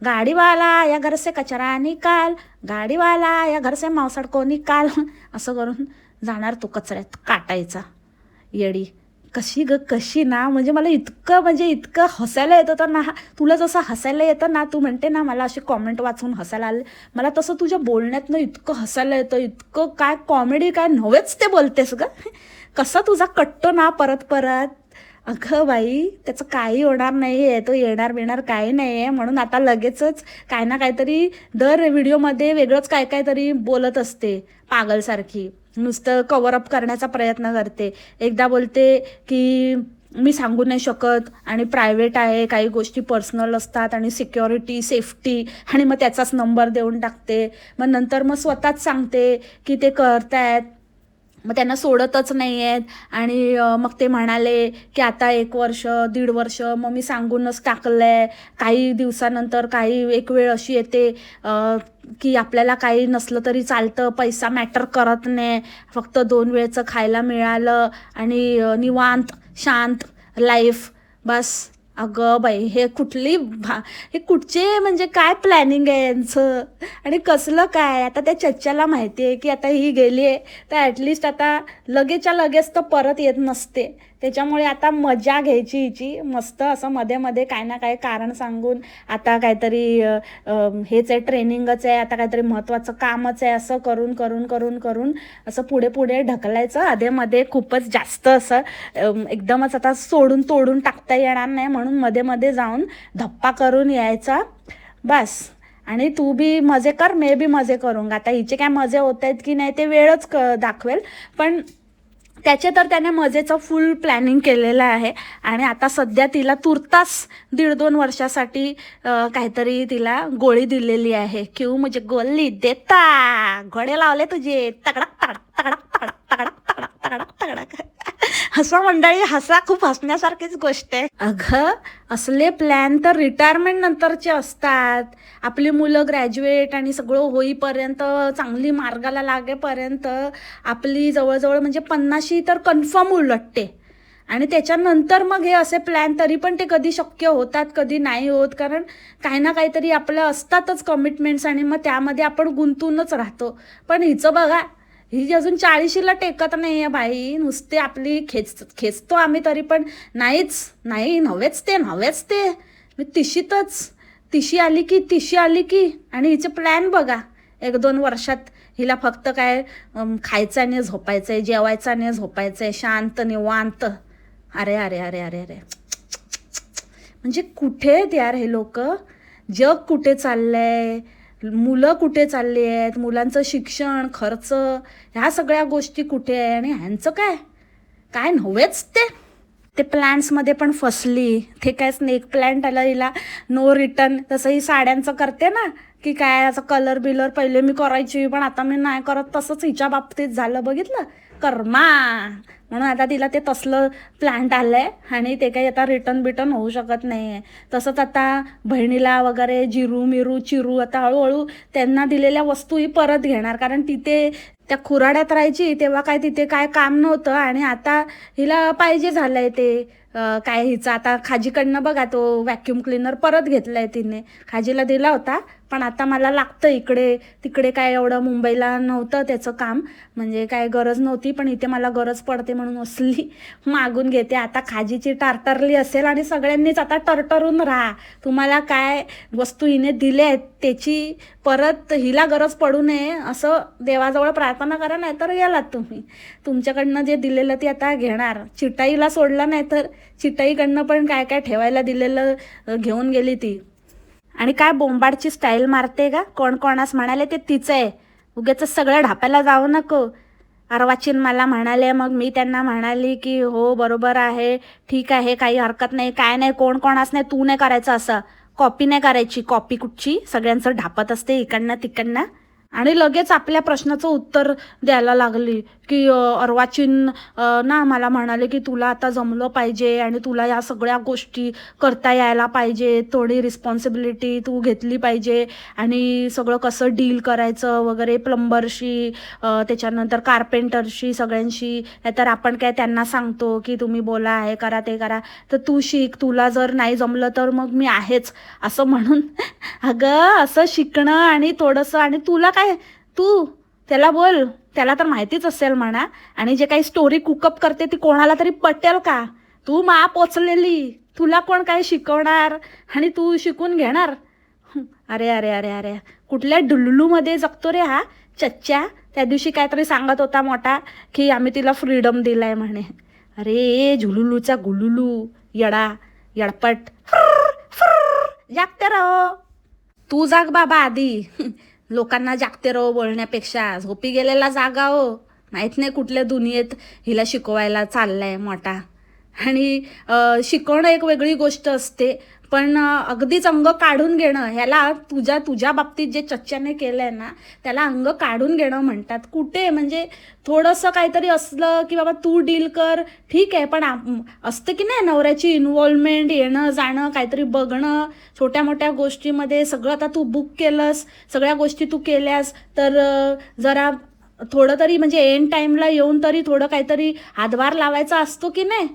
गाडीवाला या घर से कचरा निकाल, गाडीवाला या घर से मावसाड को निकाल, असं करून जाणार तो कचऱ्यात काटायचा. येडी कशी ना, म्हणजे मला इतकं हसायला येतं तर ना. तुला जसं हसायला येतं ना, तू म्हणते ना मला अशी कॉमेंट वाचून हसायला आले, मला तसं तुझ्या बोलण्यातनं इतकं हसायला येतं, इतकं काय कॉमेडी काय नव्हेच ते बोलतेस ग. कसा तुझा कट्टो ना परत परत. अगं बाई, त्याचं काही होणार नाही आहे, तो येणार बिणार काही नाही आहे, म्हणून आता लगेचच काय ना काहीतरी दर व्हिडिओमध्ये वेगळंच काय काहीतरी बोलत असते पागलसारखी. नुसतं कव्हरअप करण्याचा प्रयत्न करते. एकदा बोलते की मी सांगू नाही शकत आणि प्रायव्हेट आहे, काही गोष्टी पर्सनल असतात आणि सिक्युरिटी सेफ्टी, आणि मग त्याचाच नंबर देऊन टाकते. मग नंतर मग स्वतःच सांगते की ते करतायत, मग त्यांना सोडतच नाही आहेत. आणि मग ते म्हणाले की आता 1 वर्ष 1.5 वर्ष, मग मी सांगूनच टाकलं आहे. काही दिवसानंतर काही एक वेळ अशी येते की आपल्याला काही नसलं तरी चालतं, पैसा मॅटर करत नाही, फक्त 2 वेळचं खायला मिळालं आणि निवांत शांत लाईफ बस. अगं बाई, हे कुठचे म्हणजे काय प्लॅनिंग आहे यांचं आणि कसलं काय. आता त्या चच्च्याला माहिती आहे की आता ही गेली आहे तर ॲटलिस्ट आता लगेचच्या लगेच तर परत येत नसते. त्याच्यामुळे आता मजा घ्यायची हिची मस्त, असं मध्ये मध्ये काय ना काय कारण सांगून आता काहीतरी हेच आहे, ट्रेनिंगच आहे, आता काहीतरी महत्त्वाचं कामच आहे, असं करून करून करून करून असं पुढे पुढे ढकलायचं. आधेमध्ये खूपच जास्त असं एकदमच आता सोडून तोडून टाकता येणार नाही, म्हणून मध्ये मध्ये जाऊन धप्पा करून यायचा बस. आणि तू बी मजे कर, मी बी मजे करूंगा. आता हिचे काय मजे होत आहेत की नाही ते वेळच दाखवेल, पण त्याचे तर त्याने मजेचं फुल प्लॅनिंग केलेलं आहे. आणि आता सध्या तिला तुर्तास 1.5-2 वर्षासाठी काहीतरी तिला गोळी दिलेली आहे. क्यू म्हणजे गोळी देता, घोडे लावले तुझे तगडक तगडक तगडक तगडक तगडक तगडक तगडक तगडक. हसा मंडळी हसा, खूप हसण्यासारखीच गोष्ट आहे. अगं असले प्लॅन तर रिटायरमेंट नंतरचे असतात. आपली मुलं ग्रॅज्युएट आणि सगळं होईपर्यंत, चांगली मार्गाला लागेपर्यंत आपली जवळजवळ म्हणजे 50 तर कन्फर्म उलटते. आणि त्याच्यानंतर मग हे असे प्लॅन तरी पण ते कधी शक्य होतात कधी नाही होत, कारण काही ना काहीतरी आपलं असतातच कमिटमेंट्स आणि मग त्यामध्ये आपण गुंतूनच राहतो. पण हिचं बघा, ही अजून 40ला टेकत नाही आहे बाई, नुसते आपली खेचतो आम्ही तरी पण नव्हेच ते मी तिशी आली की आणि हिचे प्लॅन बघा. 1-2 वर्षात हिला फक्त काय खायचं नाही झोपायचं आहे, जेवायचं नाही झोपायचं आहे, शांत निवांत. अरे अरे अरे अरे अरे, म्हणजे कुठे आहेत यार हे लोक, जग कुठे चाललंय, मुलं कुठे चालली आहेत, मुलांचं शिक्षण खर्च ह्या सगळ्या गोष्टी कुठे आहे, आणि ह्यांचं काय नव्हेच ते प्लॅन्ट्समध्ये पण फसली. ते काय स्नेक प्लॅन्ट आला हिला नो रिटर्न. तसं ही साड्यांचं करते ना की काय असं कलर बिलर पहिले मी करायची पण आता मी नाही करत, तसंच हिच्या बाबतीत झालं बघितलं कर्मा. म्हणून आता तिला ते तसलं प्लॅन्ट आलं आहे आणि ते काही आता रिटर्न होऊ शकत नाही आहे. तसंच आता बहिणीला वगैरे चिरू आता हळूहळू त्यांना दिलेल्या वस्तू ही परत घेणार, कारण तिथे त्या खुराड्यात राहायची तेव्हा काय तिथे काय काम नव्हतं आणि आता हिला पाहिजे झालंय ते काय हिचं आता खाजीकडनं बघा तो व्हॅक्यूम क्लीनर परत घेतलाय तिने. खाजीला दिला होता पण आता मला लागतं इकडे तिकडे, काय एवढं मुंबईला नव्हतं त्याचं काम, म्हणजे काय गरज नव्हती, पण इथे मला गरज पडते म्हणून असली मागून घेते. आता खाजीची टारटरली असेल आणि सगळ्यांनीच आता टरटरून राहा. तुम्हाला काय वस्तू हिने दिल्या आहेत त्याची परत हिला गरज पडू नये असं देवाजवळ प्रार्थना करा, नाही तर गेलात तुम्ही. तुमच्याकडनं जे दिलेलं ते आता घेणार. चिटाईला सोडलं नाही तर चिटाईकडनं पण काय काय ठेवायला दिलेलं घेऊन गेली ती. आणि काय बोंबाडची स्टाईल मारते का, कोणास म्हणाले ते तिचं आहे, उगाच सगळं ढापायला जाऊ नको. अर्वाचीन मला म्हणाले, मग मी त्यांना म्हणाली की हो बरोबर आहे, ठीक आहे, काही हरकत नाही, काय नाही, कोणास नाही, तू नाही करायचं असं. कॉपी नाही करायची, कॉपी कुठची सगळ्यांचं ढापत असते इकडनं तिकडनं. आणि लगेच आपल्या प्रश्नाचं उत्तर द्यायला लागली की अर्वाचीन ना मला म्हणाले की तुला आता जमलं पाहिजे आणि तुला या सगळ्या गोष्टी करता यायला पाहिजे, थोडी रिस्पॉन्सिबिलिटी तू घेतली पाहिजे आणि सगळं कसं डील करायचं वगैरे, प्लंबरशी त्याच्यानंतर कार्पेंटरशी सगळ्यांशी. तर आपण काय त्यांना सांगतो की तुम्ही बोला, हे करा ते करा, तर तू शिक, तुला जर नाही जमलं तर मग मी आहेच असं म्हणून. अगं असं शिकणं आणि थोडंसं, आणि तुला काय, तू त्याला बोल, त्याला तर माहितीच असेल म्हणा. आणि जे काही स्टोरी कुकअप करते ती कोणाला तरी पटेल का? तू पोचलेली, तुला कोण काय शिकवणार आणि तू शिकून घेणार? अरे अरे अरे अरे, कुठल्या डुल्लूमध्ये जगतो रे हा चच्च्या. त्या दिवशी काहीतरी सांगत होता मोठा की आम्ही तिला फ्रीडम दिलाय म्हणे. अरे झुलुलूचा गुलुलू, येडा येडपट, जागते रहो. तू जाग बाबा आधी. लोकांना जागते रहो बोलण्यापेक्षा झोपी गेलेला जागा हो. माहीत नाही कुठल्या दुनियेत हिला शिकवायला चाललाय मोठा. आणि शिकवणं एक वेगळी गोष्ट असते, पण अगदीच अंग काढून घेणं, ह्याला तुझ्या बाबतीत जे चच्च्याने केलंय ना त्याला अंग काढून घेणं म्हणतात. कुठे म्हणजे थोडंसं काहीतरी असलं की बाबा तू डील कर, ठीक आहे, पण असतं की नाही नवऱ्याची इन्व्हॉल्वमेंट, येणं जाणं, काहीतरी बघणं छोट्या मोठ्या गोष्टीमध्ये. सगळं आता तू बुक केलंस, सगळ्या गोष्टी तू केल्यास, तर जरा थोडं तरी म्हणजे एंड टाईमला येऊन तरी थोडं काहीतरी हातभार लावायचा असतो की नाही.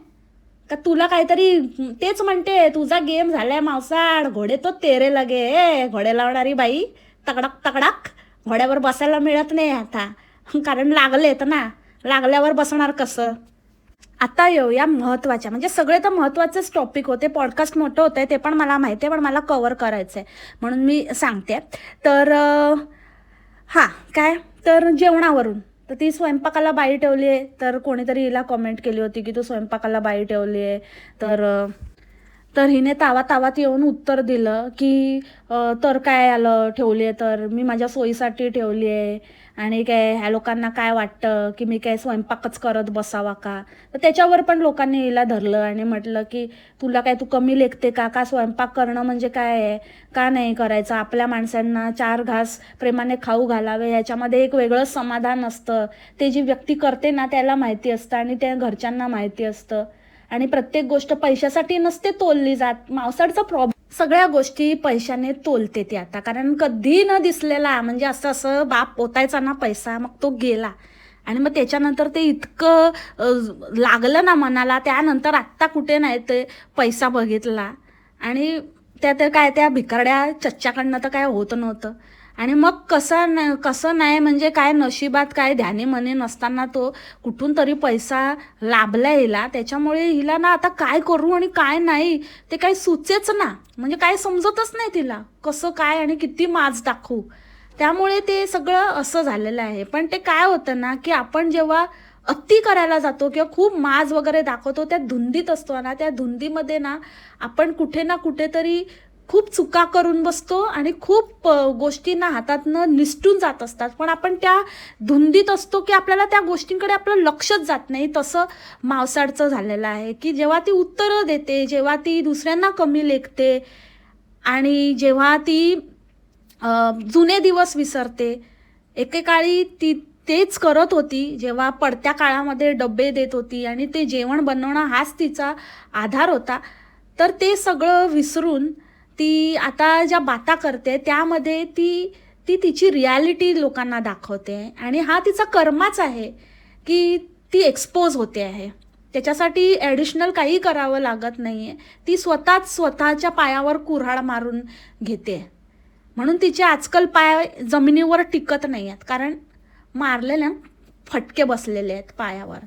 का तुला काहीतरी, तेच म्हणते तुझा गेम झालाय मावसाड, घोडे तो तेरे लगे. घोडे लावणारी बाई तकडाक तकडाक, घोड्यावर बसायला मिळत नाही आता, कारण लागलेत ना, लागल्यावर बसणार कसं. आता येऊया महत्त्वाच्या, म्हणजे सगळे तर महत्त्वाचेच टॉपिक होते, पॉडकास्ट मोठं होतं आहे ते पण मला माहिती आहे, पण मला कव्हर करायचं आहे म्हणून मी सांगते. तर हां काय, तर जेवणावरून, तर ती स्वयंपाकाला बाई ठेवली आहे, तर कोणीतरी हिला कॉमेंट केली होती की तू स्वयंपाकाला बाई ठेवली आहे. तर हिने तावात येऊन उत्तर दिलं की तर काय आलं ठेवली आहे, तर मी माझ्या सोयीसाठी ठेवली आहे, आणि काय ह्या लोकांना काय वाटतं की मी काय स्वयंपाकच करत बसावा का. तर त्याच्यावर पण लोकांनी हिला धरलं आणि म्हटलं की तुला काय, तू कमी लेखते का स्वयंपाक करणं म्हणजे काय आहे, का नाही करायचं. आपल्या माणसांना 4 घास प्रेमाने खाऊ घालावे, ह्याच्यामध्ये एक वेगळं समाधान असतं. ते जी व्यक्ती करते ना त्याला माहिती असतं आणि त्या घरच्यांना माहिती असतं. आणि प्रत्येक गोष्ट पैशासाठी नसते तोलली जात. मावसाडचा प्रॉब्लेम, सगळ्या गोष्टी पैशाने तोलते ती आता, कारण कधी न दिसलेला म्हणजे असं बाप पोतायचा ना पैसा, मग तो गेला आणि मग त्याच्यानंतर ते इतकं लागलं ना मनाला, त्यानंतर आत्ता कुठे नाही ते पैसा बघितला. आणि त्या काय त्या भिकारड्या चच्च्याकडनं तर काय होत नव्हतं. आणि मग कसं नाही म्हणजे काय नशिबात काय ध्यानी मनी नसताना तो कुठून तरी पैसा लाभला हिला. त्याच्यामुळे हिला ना आता काय करू आणि काय नाही ते काही सुचेच ना, म्हणजे काय समजतच नाही तिला कसं काय आणि किती माज दाखवू. त्यामुळे ते सगळं असं झालेलं आहे. पण ते काय होतं ना की आपण जेव्हा अति करायला जातो किंवा खूप माज वगैरे दाखवतो, त्या धुंदीत असतो ना, त्या धुंदीमध्ये ना आपण कुठे ना कुठेतरी खूप चुका करून बसतो आणि खूप गोष्टींना हातातनं निसटून जात असतात. पण आपण त्या धुंदीत असतो की आपल्याला त्या गोष्टींकडे आपलं लक्षच जात नाही. तसं मावसाडचं झालेलं आहे की जेव्हा ती उत्तरं देते, जेव्हा ती दुसऱ्यांना कमी लेखते आणि जेव्हा ती जुने दिवस विसरते. एकेकाळी ती तेच करत होती, जेव्हा पडत्या काळामध्ये डबे देत होती आणि ते जेवण बनवणं हाच तिचा आधार होता. तर ते सगळं विसरून ती आता ज्या बाता करते त्यामध्ये ती तिची रियालिटी लोकांना दाखवते. आणि हा तिचा कर्माच आहे की ती एक्सपोज होते आहे. त्याच्यासाठी ॲडिशनल काही करावं लागत नाही आहे. ती स्वतःच्या पायावर कुऱ्हाड मारून घेते. म्हणून तिचे आजकाल पाय जमिनीवर टिकत नाही आहेत, कारण मारलेले फटके बसलेले आहेत पायावर.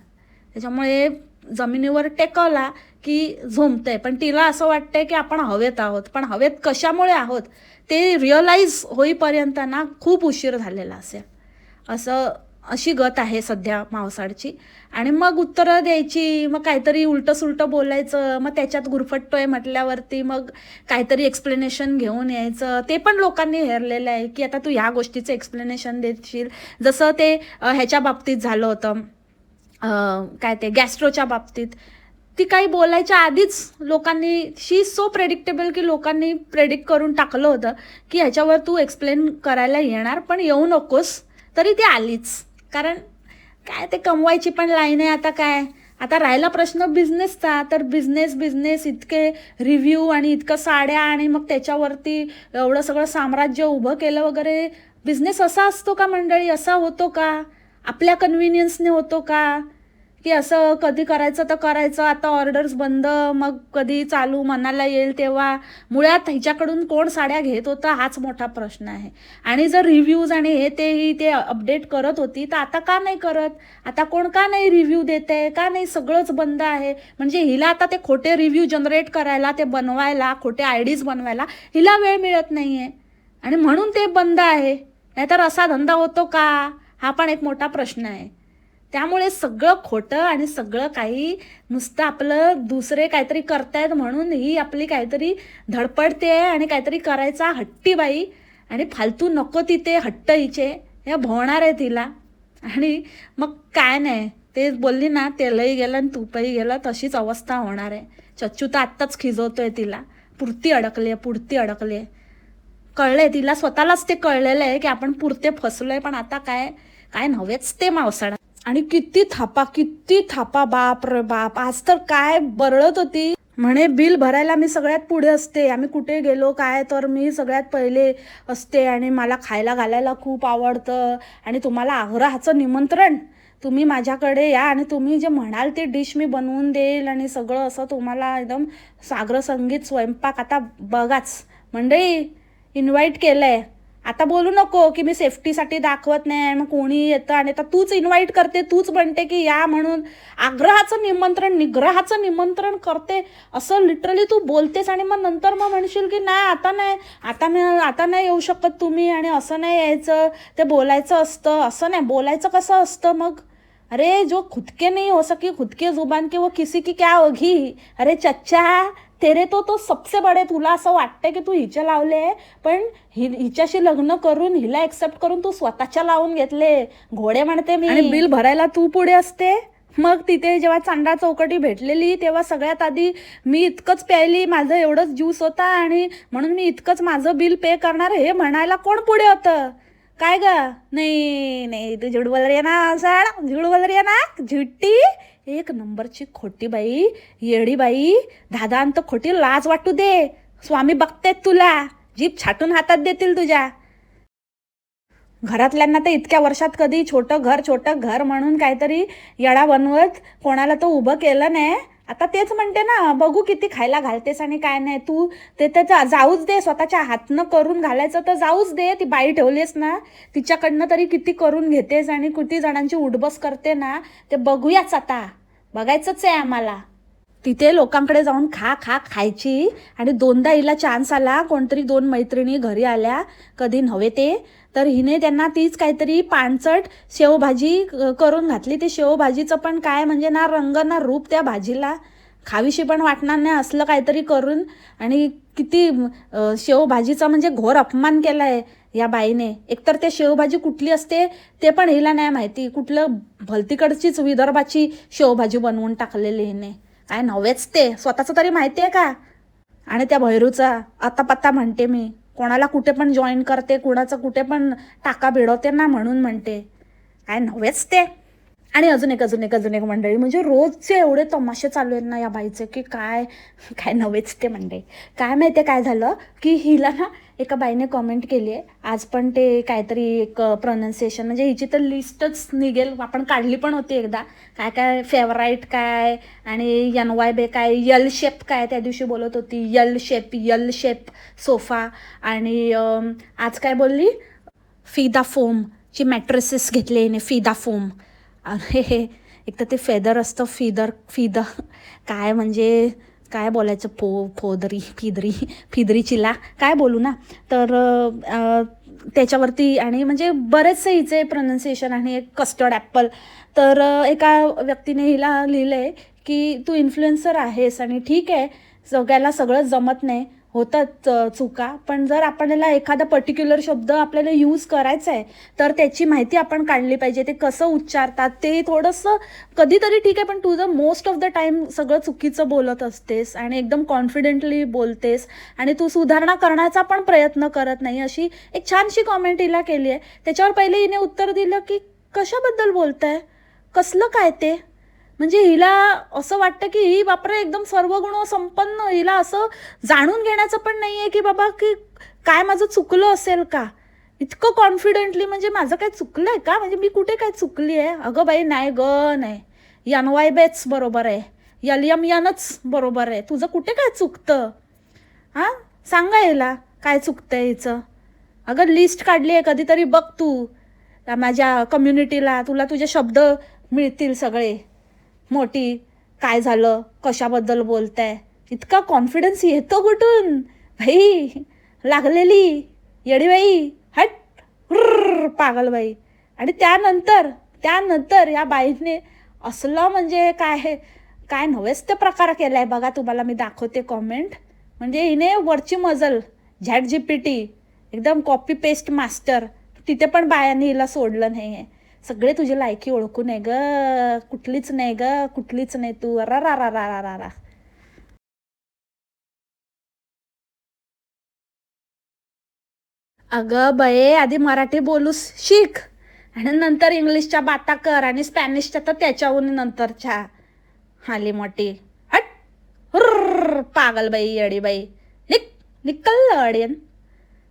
त्याच्यामुळे जमिनीवर टेकवला की झोंबतंय. पण तिला असं वाटतंय की आपण हवेत आहोत, पण हवेत कशामुळे आहोत ते रिअलाईज होईपर्यंत ना खूप उशीर झालेला असेल. अशी गत आहे सध्या मावसाडची. आणि मग उत्तरं द्यायची, मग काहीतरी उलटं बोलायचं, मग त्याच्यात गुरफटतोय म्हटल्यावरती मग काहीतरी एक्सप्लेनेशन घेऊन यायचं. ते पण लोकांनी हेरलेलं आहे की आता तू ह्या गोष्टीचं एक्सप्लेनेशन देशील. जसं ते ह्याच्या बाबतीत झालं होतं, काय ते गॅस्ट्रोच्या बाबतीत. ती काही बोलायच्या आधीच लोकांनी, शी इज सो प्रेडिक्टेबल की लोकांनी प्रेडिक्ट करून टाकलं होतं की ह्याच्यावर तू एक्सप्लेन करायला येणार पण येऊ नकोस, तरी ती आलीच. कारण काय ते कमवायची पण लाईन आहे. आता काय, आता राहिला प्रश्न बिझनेसचा, तर बिझनेस इतके रिव्ह्यू आणि इतकं साड्या आणि मग त्याच्यावरती एवढं सगळं साम्राज्य उभं केलं वगैरे. बिझनेस असा असतो का मंडळी? असा होतो का? आपल्या कन्व्हिनियन्सने होतो का? की असं कधी करायचं तर करायचं, आता ऑर्डर्स बंद, मग कधी चालू मनाला येईल तेव्हा. मुळात हिच्याकडून कोण साड्या घेत होता हाच मोठा प्रश्न आहे. आणि जर रिव्ह्यूज आणि हे ते अपडेट करत होती तर आता का नाही करत? आता कोण का नाही रिव्ह्यू देते? का नाही? सगळंच बंद आहे. म्हणजे हिला आता ते खोटे रिव्ह्यू जनरेट करायला, ते बनवायला, खोटे आयडीज बनवायला हिला वेळ मिळत नाही आहे आणि म्हणून ते बंद आहे. नाहीतर असा धंदा होतो का? हा पण एक मोठा प्रश्न आहे. त्यामुळे सगळं खोटं आणि सगळं काही नुसतं आपलं दुसरे काहीतरी करतायत म्हणून ही आपली काहीतरी धडपडते आणि काहीतरी करायचा हट्टी बाई. आणि फालतू नको तिथे हट्ट हिचे हे भोवणार आहे तिला. आणि मग काय नाही, ते बोलली ना, तेलही गेलं आणि तूपही गेलं, तशीच अवस्था होणार आहे. चच्चू तर आत्ताच खिजवतोय तिला. पुरती अडकले. कळलंय तिला, स्वतःलाच ते कळलेलं आहे की आपण पुरते फसलोय. पण आता काय नव्हेच ते मावसाळा. आणि किती थापा बाप रे बाप. आज तर काय बरळत होती, म्हणे बिल भरायला मी सगळ्यात पुढे असते, आम्ही कुठे गेलो काय तर मी सगळ्यात पहिले असते आणि मला खायला घालायला खूप आवडतं आणि तुम्हाला आग्रहाचं निमंत्रण, तुम्ही माझ्याकडे या आणि तुम्ही जे म्हणाल ते डिश मी बनवून देईल आणि सगळं असं तुम्हाला एकदम सागर संगीत स्वयंपाक. आता बघाच मंडळी, इन्व्हाइट केलंय. आता बोलू नको की मी सेफ्टीसाठी दाखवत नाही, मग कोणी येतं आणि आता तूच इन्व्हाइट करते, तूच म्हणते की या म्हणून. निग्रहाचं निमंत्रण करते असं लिटरली तू बोलतेस आणि मग नंतर मग म्हणशील की नाही आता नाही येऊ शकत तुम्ही आणि असं नाही यायचं, ते बोलायचं असतं. असं नाही बोलायचं, कसं असतं मग? अरे जो खुद के नहीं हो सकी खुद के जुबान के वो किसी की क्या होगी? अरे चच्चा, तेरे तो सबसे बडे. तुला असं वाटतंय की तू हिचे लावले, पण हिच्याशी लग्न करून हिला एक्सेप्ट करून तू स्वतःच्या लावून घेतले. घोडे म्हणते मी. आणि बिल भरायला तू पुढे असते. मग तिथे जेव्हा चांदा चौकटी भेटलेली तेव्हा सगळ्यात आधी मी इतकंच प्यायली, माझं एवढंच ज्यूस होता आणि म्हणून मी इतकंच माझं बिल पे करणार, हे म्हणायला कोण पुढे होतं? काय ग? नाही तू झूठ बोल रही है ना, झूठ बोल रही है ना, झुट्टी. एक नंबरची खोटी बाई, येडी बाई. दादांत खोटी लाज वाटू दे. स्वामी बघतेत तुला, जीभ छाटून हातात देतील तुझ्या. घरातल्यांना तर इतक्या वर्षात कधी छोटं घर म्हणून काहीतरी येडा बनवत कोणाला तर उभं केलं नाही. आता तेच म्हणते ना, बघू किती खायला घालतेस आणि काय नाही. तू ते तर जाऊच दे, स्वतःच्या हातनं करून घालायचं तर जाऊच दे. ती बाई ठेवलीस ना, तिच्याकडनं तरी किती करून घेतेस आणि किती जणांची उठबस करते ना, ते बघूयाच. आता बघायचंच आहे आम्हाला. तिथे लोकांकडे जाऊन खायची. आणि दोनदा हिला चान्स आला, कोणतरी 2 मैत्रिणी घरी आल्या, कधी नव्हे ते, तर हिने त्यांना तीच काहीतरी पाणचट शेवभाजी करून घातली. ते शेवभाजीचं पण काय म्हणजे ना रंग ना रूप त्या भाजीला, खावीशी पण वाटणार नाही असलं काहीतरी करून. आणि किती शेवभाजीचा म्हणजे घोर अपमान केला आहे या बाईने. एकतर ते शेवभाजी कुठली असते ते पण हिला नाही माहिती, कुठलं भलतीकडचीच विदर्भाची शेवभाजी बनवून टाकलेली हिने. काय नव्हेच ते, स्वतःचं तरी माहिती आहे का? आणि त्या भैरूचा आता पत्ता म्हणते मी, कोणाला कुठे पण जॉईन करते, कुणाचं कुठे पण टाका भिडवते ना म्हणून म्हणते. काय नव्हेच ते. आणि अजून एक मंडळी, म्हणजे रोजचे एवढे तमाशे चालू आहेत ना या बाईचे की काय नव्हेच ते मंडळी. काय माहिती आहे काय झालं की हिला ना एका बाईने कॉमेंट केली आहे. आज पण ते काहीतरी एक प्रोनाऊन्सिएशन, म्हणजे हिची तर लिस्टच निघेल, आपण काढली पण होती एकदा, काय फेवराईट काय आणि NYB काय, यल शेप काय त्या दिवशी बोलत होती, यल शेप सोफा. आणि आज काय बोलली, फिदा फोमची मॅट्रेसेस घेतले हिने, फिदा फोम. अरे एक तर ते फेदर असतं, फिदर काय म्हणजे काय बोलायचं, फिदरीचिला काय बोलू ना. तर त्याच्यावरती आणि म्हणजे बरेचसे हिचे प्रोनाऊन्सिएशन आणि एक कस्टर्ड ॲपल. तर एका व्यक्तीने हिला लिहिलं आहे की तू इन्फ्लुएन्सर आहेस आणि ठीक आहे, सगळ्याला सगळंच जमत नाही, होतात चुका, पण जर आपल्याला एखादा पर्टिक्युलर शब्द आपल्याला यूज करायचा आहे तर त्याची माहिती आपण काढली पाहिजे. ते कसं उच्चारतात ते थोडंसं कधीतरी ठीक आहे, पण तुझं मोस्ट ऑफ द टाइम सगळं चुकीचं बोलत असतेस आणि एकदम कॉन्फिडेंटली बोलतेस आणि तू सुधारणा करण्याचा पण प्रयत्न करत नाही. अशी एक छानशी कॉमेंट हिला केली आहे. त्याच्यावर पहिले हिने उत्तर दिलं की कशाबद्दल बोलताय, कसलं काय ते. म्हणजे हिला असं वाटतं की ही बापरे एकदम सर्वगुण संपन्न, हिला असं जाणून घेण्याचं पण नाही आहे की बाबा की काय माझं चुकलं असेल का. इतकं कॉन्फिडेंटली, म्हणजे माझं काय चुकलं आहे का, म्हणजे मी कुठे काय चुकली आहे. अगं बाई नाही नाही, यन वाय बेच बरोबर आहे, यलियम यनच बरोबर आहे, तुझं कुठे काय चुकतं. हां, सांगा हिला काय चुकतंय हिचं. अगं लिस्ट काढली आहे, कधीतरी बघ तू माझ्या कम्युनिटीला, तुला तुझे शब्द मिळतील सगळे मोठी. काय झालं, कशाबद्दल बोलताय, इतका कॉन्फिडन्स येतो कुठून भाई. लागलेली येडीबाई, हट पागल बाई. आणि त्यानंतर त्यानंतर या बाईने असलं म्हणजे काय काय नव्हेच ते प्रकार केलाय बघा. तुम्हाला मी दाखवते कॉमेंट. म्हणजे हिने वरची मजल ChatGPT एकदम कॉपी पेस्ट मास्टर, तिथे पण बायांनी हिला सोडलं नाही आहे. सगळे तुझी लायकी ओळखून आहे ग, कुठलीच नाही ग, कुठलीच नाही तू. रा रा रा रा रा रा. अगं बये, आधी मराठी बोलूस शिक आणि नंतर इंग्लिशच्या बाता कर आणि स्पॅनिशच्या तर त्याच्याहून नंतरच्या. हाली मोठी हट पागल बाई, येडी बाई. निकल अडियन.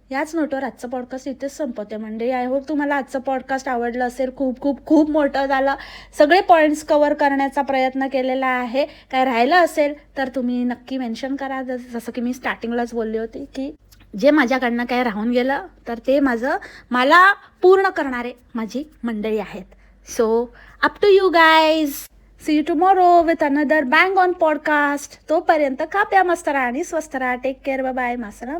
याच नोटवर आजचं पॉडकास्ट इथेच संपवते मंडळी. आय होप तुम्हाला आजचं पॉडकास्ट आवडलं असेल. खूप खूप खूप मोठं झालं, सगळे पॉईंट्स कवर करण्याचा प्रयत्न केलेला आहे. काय राहिलं असेल तर तुम्ही नक्की मेन्शन करा. जसं की मी स्टार्टिंगलाच बोलली होती की जे माझ्याकडनं काय राहून गेलं तर ते मला पूर्ण करणारे माझी मंडळी आहेत. So up to you guys. See you tomorrow with another bang on podcast. तोपर्यंत खा प्या मस्त राहा आणि स्वस्त राहा. Take care. Bye bye. मासरा.